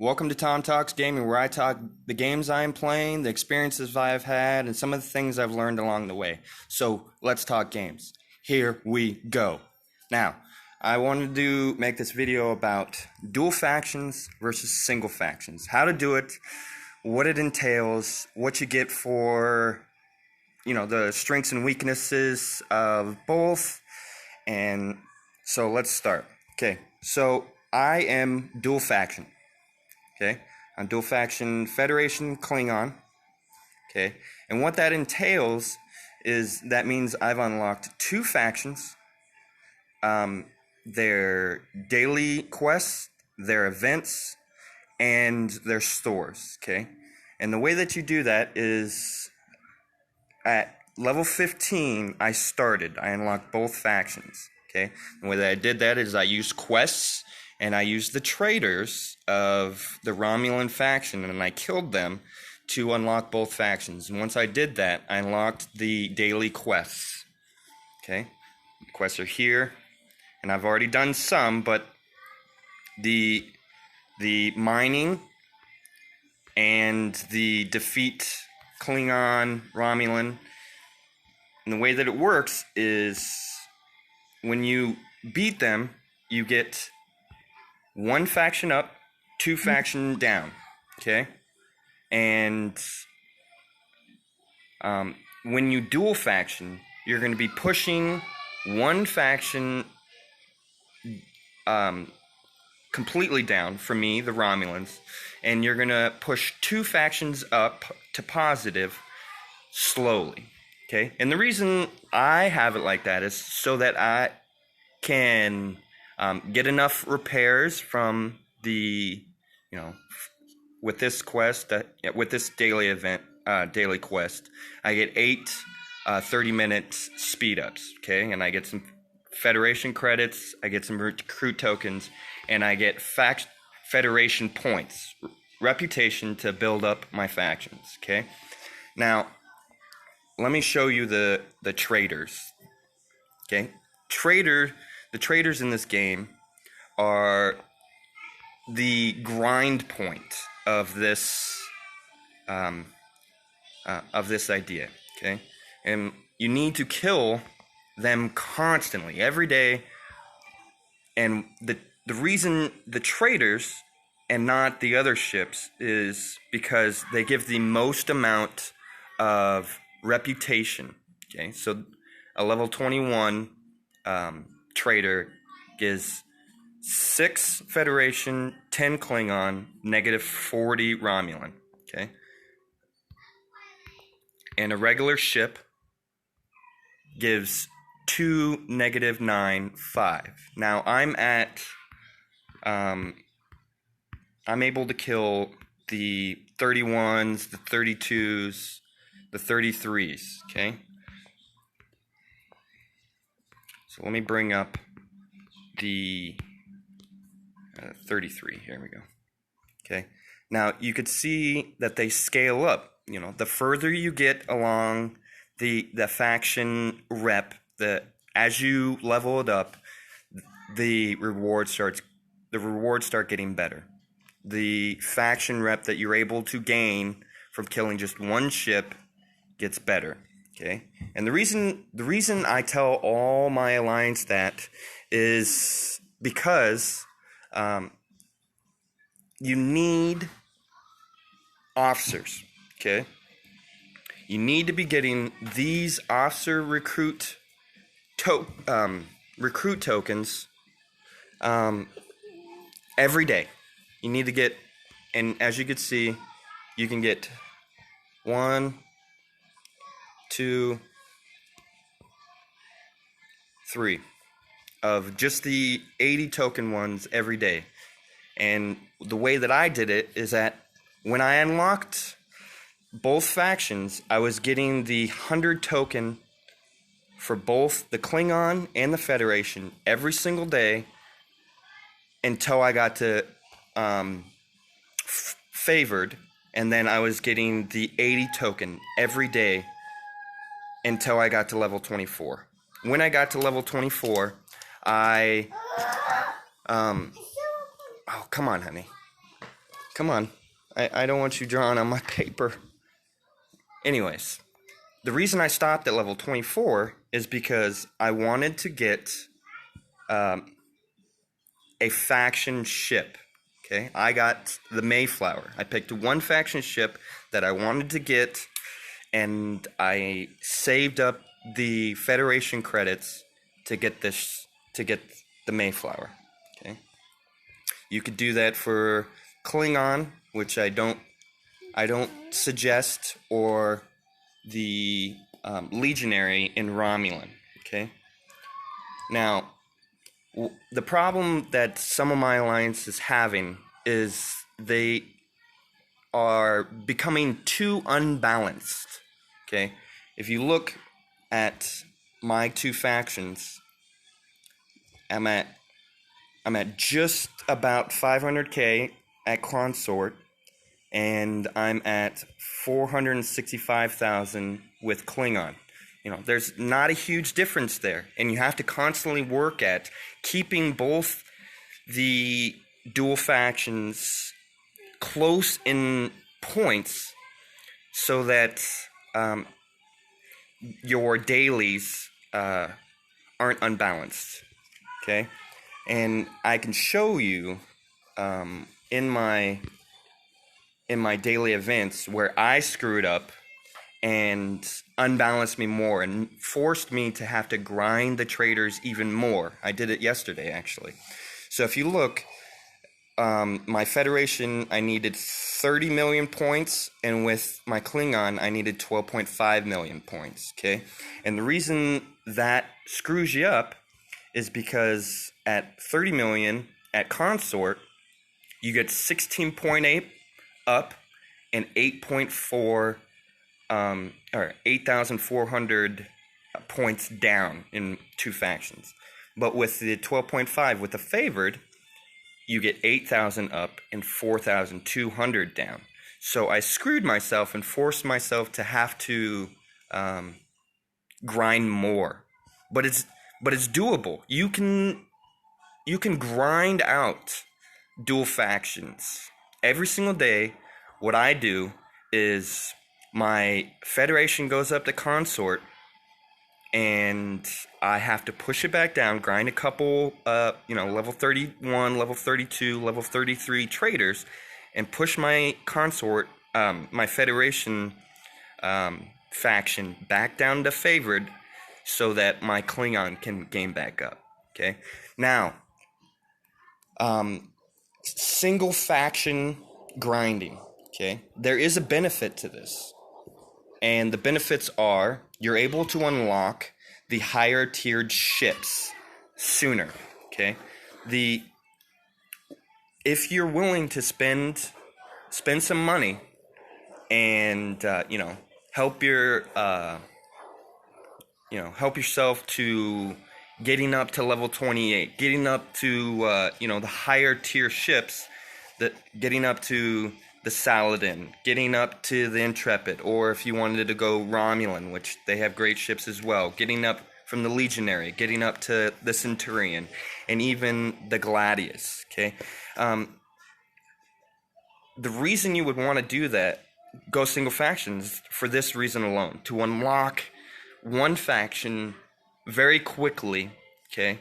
Welcome to Tom Talks Gaming, where I talk the games I'm playing, the experiences I've had, and some of the things I've learned along the way. So let's talk games. Here we go. Now, I wanted to make this video about dual factions versus single factions. How to do it, what it entails, what you get for, the strengths and weaknesses of both. And so let's start. Okay, so I am dual faction. Okay, on dual faction Federation Klingon. Okay, and what that entails is that means I've unlocked two factions, their daily quests, their events, and their stores. Okay, and the way that you do that is at level 15 I unlocked both factions. Okay, the way that I did that is I used quests and I used the traders of the Romulan faction and I killed them to unlock both factions. And once I did that, I unlocked the daily quests. Okay, the quests are here, and I've already done some, but the mining and the defeat Klingon Romulan, and the way that it works is when you beat them, you get one faction up, two faction down, okay? And when you dual faction, you're going to be pushing one faction completely down, for me, the Romulans, and you're going to push two factions up to positive slowly, okay? And the reason I have it like that is so that I can get enough repairs from the, with this quest, with this daily event, daily quest, I get 8 30-minute speed ups, okay? And I get some Federation credits, I get some recruit tokens, and I get Federation points, reputation to build up my factions, okay? Now, let me show you the traders, okay? The traders in this game are the grind point of this idea, okay? And you need to kill them constantly, every day. And the reason the traders and not the other ships is because they give the most amount of reputation, okay? So a level 21 trader gives 6 Federation, 10 Klingon, negative 40 Romulan, okay? And a regular ship gives 2, negative 9, 5. Now I'm able to kill the 31s, the 32s, the 33s, okay? So let me bring up the 33. Here we go. Okay. Now you could see that they scale up. The further you get along the faction rep, as you level it up, the rewards start getting better. The faction rep that you're able to gain from killing just one ship gets better. Okay, and the reason I tell all my alliance that is because you need officers. Okay, you need to be getting these officer recruit tokens every day. You need to get, and as you can see, you can get 1, 2, 3 of just the 80 token ones every day. And the way that I did it is that when I unlocked both factions, I was getting the 100 token for both the Klingon and the Federation every single day until I got to favored, and then I was getting the 80 token every day until I got to level 24. When I got to level 24, oh, come on, honey. Come on. I don't want you drawing on my paper. Anyways, the reason I stopped at level 24 is because I wanted to get um, a faction ship. Okay, I got the Mayflower. I picked one faction ship that I wanted to get, and I saved up the Federation credits to get the Mayflower. Okay, you could do that for Klingon, which I don't suggest, or the Legionary in Romulan. Okay, now the problem that some of my alliance is having is they are becoming too unbalanced. Okay, if you look at my two factions, I'm at just about 500k at Consort, and I'm at 465,000 with Klingon. There's not a huge difference there, and you have to constantly work at keeping both the dual factions close in points so that your dailies aren't unbalanced. Okay, and I can show you in my daily events where I screwed up and unbalanced me more and forced me to have to grind the traders even more. I did it yesterday, actually. So if you look, my Federation, I needed 30 million points, and with my Klingon, I needed 12.5 million points, okay? And the reason that screws you up is because at 30 million at Consort, you get 16.8 up and 8.4 or 8,400 points down in two factions. But with the 12.5 with the favored, you get 8,000 up and 4,200 down. So I screwed myself and forced myself to have to grind more. But it's doable. You can grind out dual factions every single day. What I do is my Federation goes up to Consort, and I have to push it back down, grind a couple, level 31, level 32, level 33 traders, and push my Consort, my Federation faction back down to favored so that my Klingon can gain back up. Okay? Now, single faction grinding. Okay? There is a benefit to this. And the benefits are you're able to unlock the higher tiered ships sooner. Okay? If you're willing to spend some money and help help yourself to getting up to level 28, getting up to the higher tier ships, getting up to the Saladin, getting up to the Intrepid, or if you wanted to go Romulan, which they have great ships as well, getting up from the Legionary, getting up to the Centurion, and even the Gladius, okay? The reason you would want to do that, go single factions, for this reason alone, to unlock one faction very quickly, okay?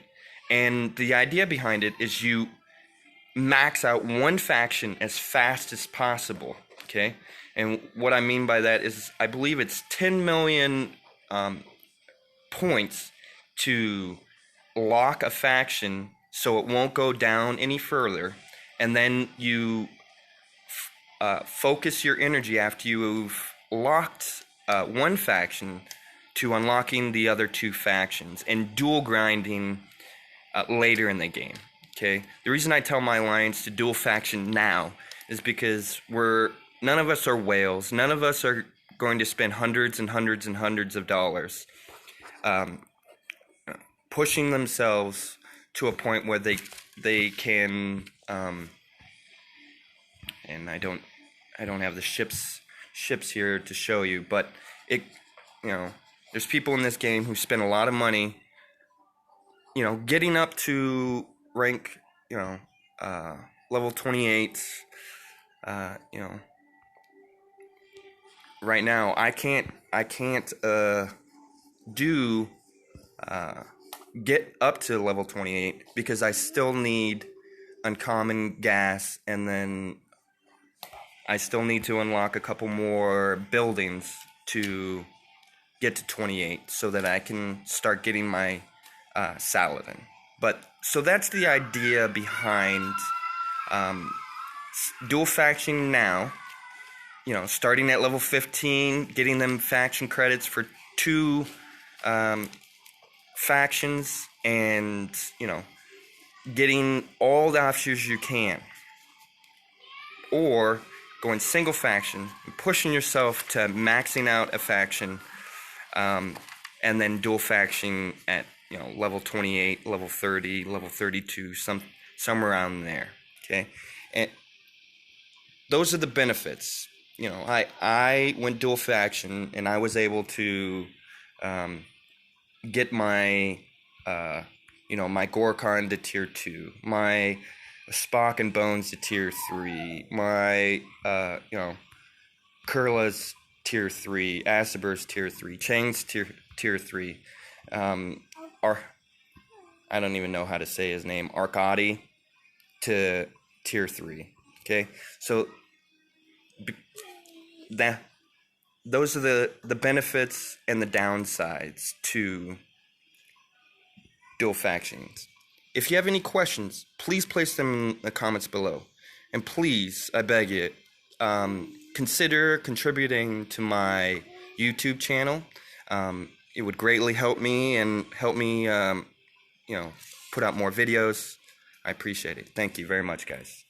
And the idea behind it is you max out one faction as fast as possible, okay? And what I mean by that is I believe it's 10 million points to lock a faction so it won't go down any further, and then you focus your energy after you've locked one faction to unlocking the other two factions and dual grinding later in the game. Okay, the reason I tell my alliance to dual faction now is because none of us are whales. None of us are going to spend hundreds and hundreds and hundreds of dollars pushing themselves to a point where they can and I don't have the ships here to show you, but there's people in this game who spend a lot of money getting up to rank level 28 you know, right now I can't do get up to level 28 because I still need uncommon gas, and then I still need to unlock a couple more buildings to get to 28 so that I can start getting my Saladin. But so that's the idea behind dual faction now. You know, starting at level 15, getting them faction credits for 2 factions, and you know, getting all the offshoots you can, or going single faction and pushing yourself to maxing out a faction, and then dual faction at, you know, level 28, level 30, level 32, somewhere around there. Okay, and those are the benefits. You know, I went dual faction and I was able to get my you know, my Gorkon to tier 2, my Spock and Bones to tier 3, my you know, Kurla's tier 3, Asabur's tier 3, Chang's tier 3, I don't even know how to say his name, Arkady to tier 3. Okay, so that those are the benefits and the downsides to dual factions. If you have any questions, please place them in the comments below. And please, I beg you, consider contributing to my YouTube channel. It would greatly help me and help me, you know, put out more videos. I appreciate it. Thank you very much, guys.